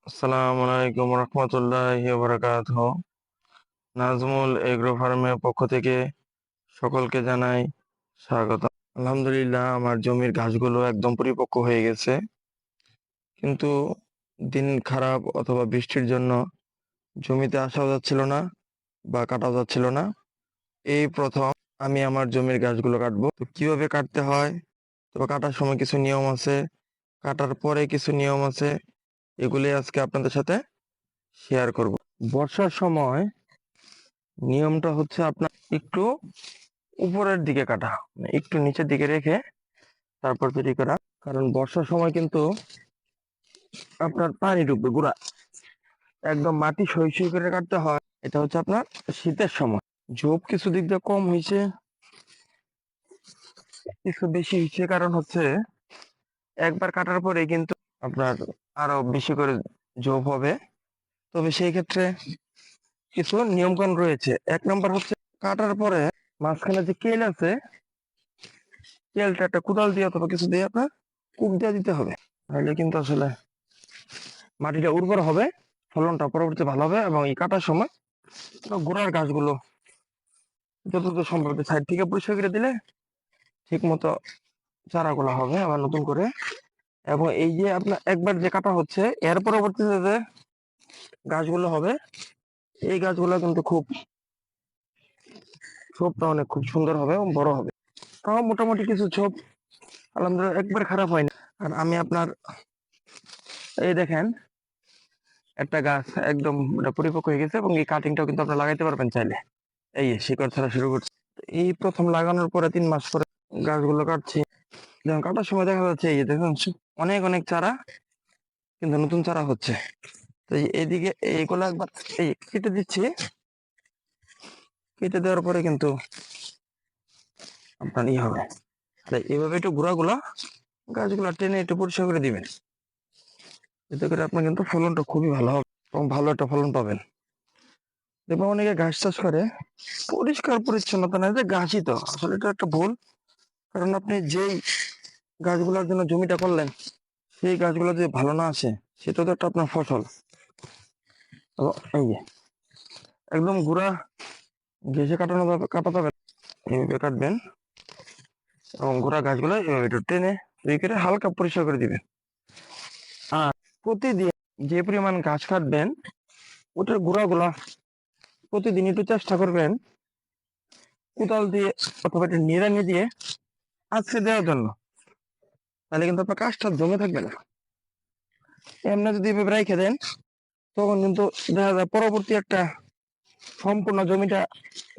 আসসালামু আলাইকুম রহমতুল্লাহি ওয়া বারাকাতুহু। নাজমুল এগ্রো ফার্মের পক্ষ থেকে সকলকে জানাই স্বাগত। আলহামদুলিল্লাহ, আমার জমির ঘাসগুলো একদম পরিপক্ক হয়ে গেছে, কিন্তু দিন খারাপ অথবা বৃষ্টির জন্য জমিতে আসাও যাচ্ছিল না বা কাটাও যাচ্ছিল না। এই প্রথম আমি আমার জমির ঘাসগুলো কাটবো। তো কিভাবে কাটতে হয়, তো কাটার সময় কিছু নিয়ম আছে, কাটার পরে কিছু নিয়ম আছে, এগুলি আজকে আপনাদের সাথে শেয়ার করব। বর্ষার সময় নিয়মটা হচ্ছে আপনার একটু উপরের দিকে কাটা, মানে একটু নিচের দিকে রেখে তারপর তৈরি করা। কারণ বর্ষার সময় কিন্তু আপনার পানি ঢুকবে গোড়া, একদম মাটি সই সই করে কাটতে হয়। এটা হচ্ছে আপনার শীতের সময়। ঝোপ কিছু দিক দিয়ে কম হয়েছে, কিছু বেশি হয়েছে, কারণ হচ্ছে একবার কাটার পরে কিন্তু আপনার আরো বেশি করে ঝোপ হবে। তবে সেই ক্ষেত্রে কিছু নিয়মকানুন রয়েছে। এক নম্বর হচ্ছে কাটার পরে মাঝখানে যে কেল আছে, তেলটা একটা কোদাল দিয়ে অথবা কিছু দিয়ে আপনার কূপ দিয়ে দিতে হবে। তাহলে কিন্তু আসলে মাটিটা উর্বর হবে, ফলনটা পরবর্তী ভালো হবে, এবং এই কাটার সময় গোড়ার গাছগুলো যতদূর সম্ভব সাইড থেকে পরিষ্কার করে দিলে ঠিক মতো চারাগুলো হবে আবার নতুন করে। এবং এই যে আপনার একবার যে কাটা হচ্ছে, এর পরবর্তীতে যে গাছগুলো হবে, এই গাছগুলো কিন্তু ছোপটা অনেক খুব সুন্দর হবে এবং বড় হবে। তাও মোটামুটি কিছু ছোপ আলহামদুলিল্লাহ একবার খারাপ হয়নি। আর আমি আপনার এই দেখেন, একটা গাছ একদম পরিপক্ক হয়ে গেছে এবং এই কাটিংটাও কিন্তু আপনারা লাগাইতে পারবেন চাইলে। এই শিকড় ছাড়া শুরু করছে। এই প্রথম লাগানোর পরে 3 মাস পরে গাছগুলো কাটছি। যেমন কাটার সময় দেখা যাচ্ছে এই যে দেখুন অনেক অনেক চারা, কিন্তু নতুন চারা হচ্ছে। তো এইদিকে এইগুলো একবার এই কেটে দিচ্ছি, কেটে দেওয়ার পরে কিন্তু আপনার ই হবে। তাই এইভাবে একটু গুঁড়াগুলা গাছগুলো টেনে একটু পরিষ্কার করে দিবেন, এতে করে আপনার কিন্তু ফলনটা খুবই ভালো হবে এবং ভালো একটা ফলন পাবেন। দেখবেন অনেকে ঘাস চাষ করে পরিষ্কার পরিচ্ছন্নতা নাই, যে ঘাসই তো, আসলে এটা একটা ভুল। কারণ আপনি যেই গাছগুলোর জন্য জমিটা করলেন, সেই গাছগুলো যদি ভালো না আসে, সেটা তো একটা আপনার ফসল। এই যে একদম গুড়া ঘেঁষে কাটাতে হবে, এইভাবে কাটবেন এবং গোড়া গাছগুলো এভাবে একটু টেনে তৈরি করে হালকা পরিষ্কার করে দিবেন। আর প্রতিদিন যে পরিমাণ গাছ কাটবেন, ওটার গোড়াগুলা প্রতিদিন একটু চেষ্টা করবেন কোদাল দিয়ে অথবা একটু নিড়ানি দিয়ে আছড়ে দেওয়ার জন্য। তাহলে কিন্তু আপনার কাজটা জমে থাকবে না। এমনি যদি এভাবে রেখে দেন, তখন কিন্তু দেখা যায় পরবর্তী একটা সম্পূর্ণ জমিটা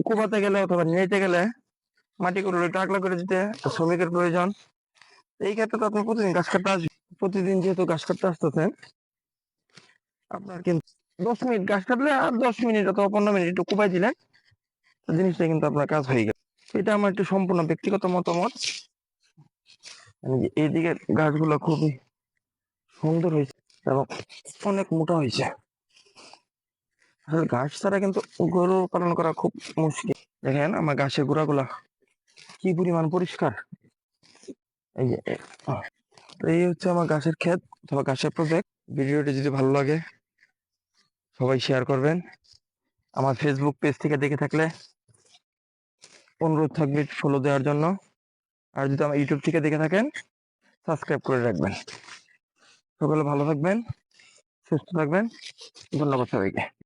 কোপাতে গেলে অথবা নিতে গেলে মাটিগুলো একটু আগলা করে দিতে শ্রমিকের প্রয়োজন। এই ক্ষেত্রে তো আপনি প্রতিদিন গাছ কাটতে আসবেন। প্রতিদিন যেহেতু গাছ কাটতে আসতেছেন, আপনার কিন্তু 10 মিনিট গাছ কাটলে আর 10 মিনিট অথবা 15 মিনিট একটু কোপাই দিলেন, জিনিসটা কিন্তু আপনার কাজ হয়ে গেল। এটা আমার একটু সম্পূর্ণ ব্যক্তিগত মতামত। এইদিকে গাছগুলো খুবই সুন্দর হয়েছে এবং অনেক মোটা হয়েছে। আসলে ঘাস ছাড়া কিন্তু গরু পালন করা খুব মুশকিল। দেখেন আমার ঘাসের গোড়াগুলা কি পরিমাণ পরিষ্কার। এই যে তো এই হচ্ছে আমার ঘাসের ক্ষেত অথবা ঘাসের প্রজেক্ট। ভিডিওটি যদি ভালো লাগে সবাই শেয়ার করবেন। আমার ফেসবুক পেজ থেকে দেখে থাকলে অনুরোধ থাকবে ফলো দেওয়ার জন্য। আর যদি আমার ইউটিউব থেকে দেখে থাকেন, সাবস্ক্রাইব করে রাখবেন। সকলে ভালো থাকবেন, সুস্থ থাকবেন। ধন্যবাদ সবাইকে।